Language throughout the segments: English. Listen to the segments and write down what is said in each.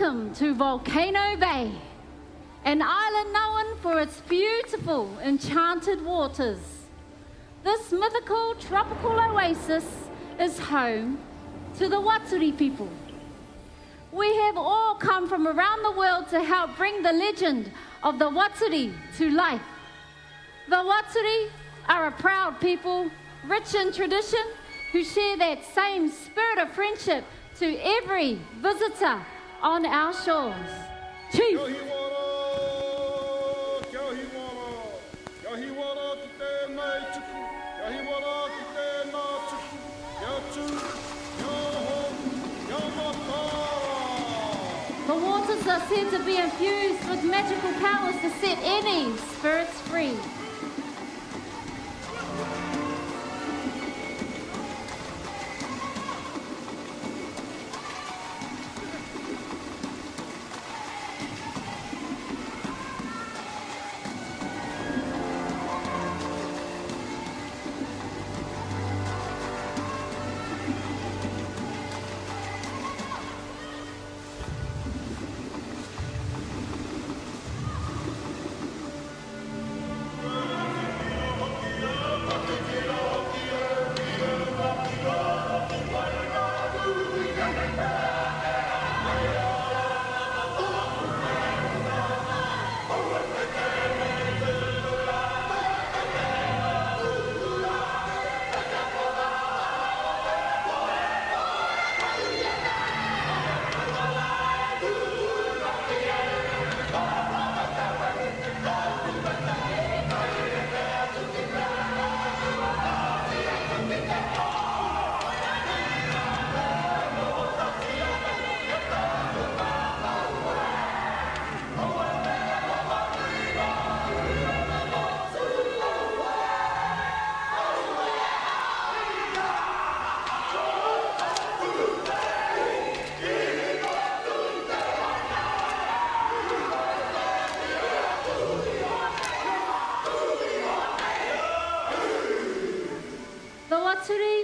Welcome to Volcano Bay, an island known for its beautiful, enchanted waters. This mythical tropical oasis is home to the Watsuri people. We have all come from around the world to help bring the legend of the Watsuri to life. The Watsuri are a proud people, rich in tradition, who share that same spirit of friendship to every visitor on our shores. Chief! The waters are said to be infused with magical powers to set any spirits free.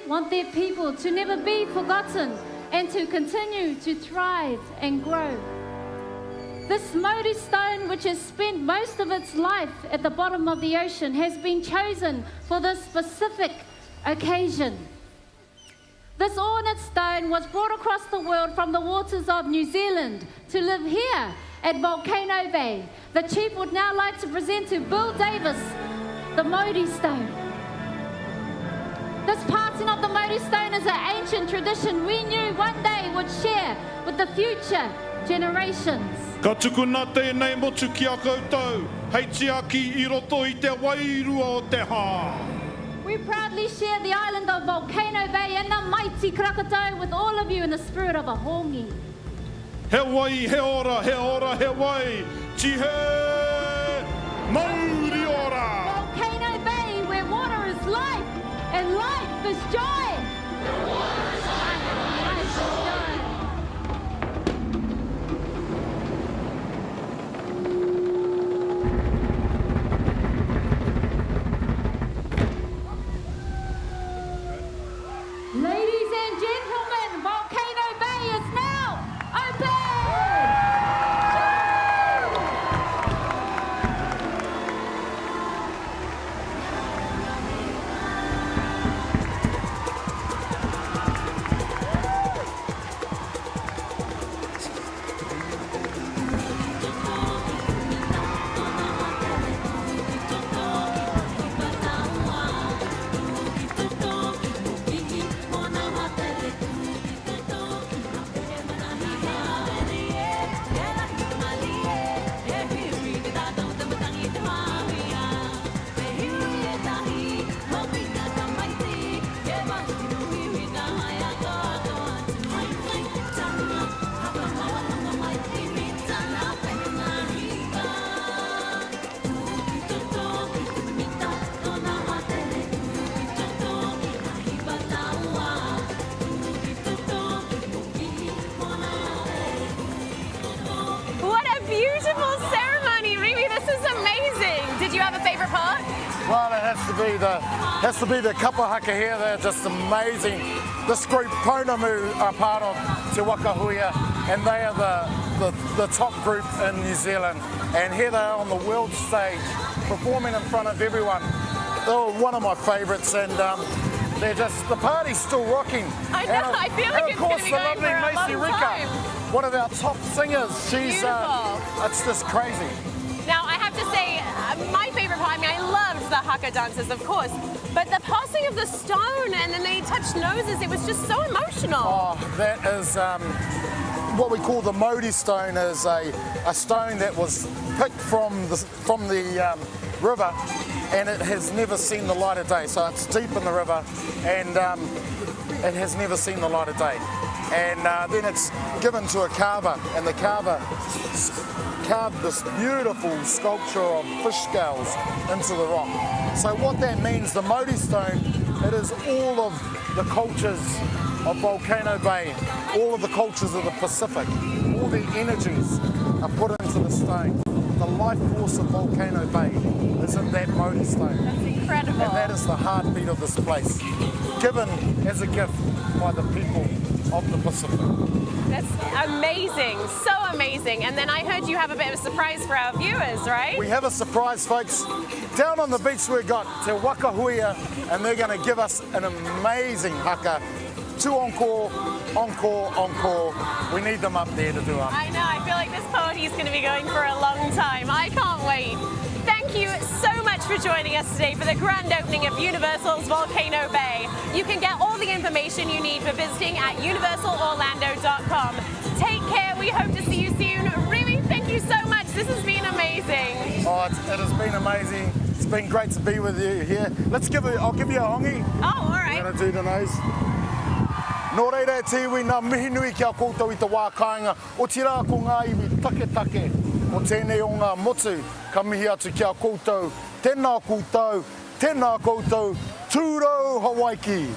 Want their people to never be forgotten and to continue to thrive and grow. This Mauri stone, which has spent most of its life at the bottom of the ocean, has been chosen for this specific occasion. This ornate stone was brought across the world from the waters of New Zealand to live here at Volcano Bay. The Chief would now like to present to Bill Davis the Mauri stone. This passing of the Mauri stone is an ancient tradition we knew one day would share with the future generations. Ka tukuna tēnei motu ki a koutou, hei tiaki I roto I te wairua o te hā. We proudly share the island of Volcano Bay and the mighty Krakatau with all of you in the spirit of a hongi. He wai, he ora, he ora, he wai, tihe, Mauri ora. Volcano Bay, where water is life and life is joy. Life is joy. Ladies and gentlemen, Volcano Bay is now open! Well, it has to be the kapahaka here. They're just amazing. This group, Pounamu, are part of Te Waka Huia, and they are the top group in New Zealand. And here they are on the world stage, performing in front of everyone. They're one of my favourites, and they're just, the party's still rocking. I know, and, I feel like it's going to be going for a Macy long Rika, time. one of our top singers. She's, Beautiful. it's just crazy. Now, I have to say, my favourite part, I mean, I loved the haka dances, of course, but the passing of the stone and then they touched noses, it was just so emotional. Oh, that is what we call the Mauri stone, is a stone that was picked from the river, and it has never seen the light of day. So it's deep in the river, and it has never seen the light of day. And then it's given to a carver, and the carver carved this beautiful sculpture of fish scales into the rock. So what that means, the Mauri stone, it is all of the cultures of Volcano Bay, all of the cultures of the Pacific, all the energies are put into the stone. The life force of Volcano Bay is in that Mauri stone. That's incredible. And that is the heartbeat of this place, given as a gift by the people of the Pacific. That's amazing, so amazing. And then I heard you have a bit of a surprise for our viewers, right? We have a surprise, folks. Down on the beach we've got Te Waka Huia, and they're going to give us an amazing haka. 2 encore, encore, encore. We need them up there to do them. I know, I feel like this party is going to be going for a long time. I can't wait. Thank you so much for joining us today for the grand opening of Universal's Volcano Bay. You can get all the information you need for visiting at universalorlando.com. Take care, we hope to see you soon. Really, thank you so much. This has been amazing. Oh, it has been amazing. It's been great to be with you here. I'll give you a hongi. Oh, all right. I'm going to do the nose. Nō reira te iwi ngā mihi nui kia koutou I te wā kāinga. O tira ko ngā iwi take take. O tēnei o ngā motu ka mihi atu kia koutou. Tēnā koutou, tūrau Hawaii.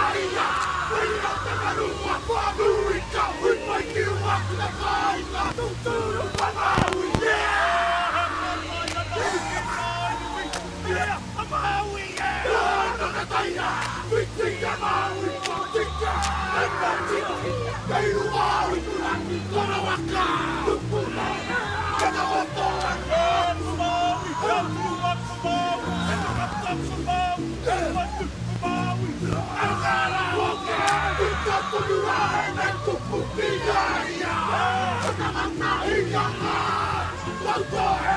Maria, Go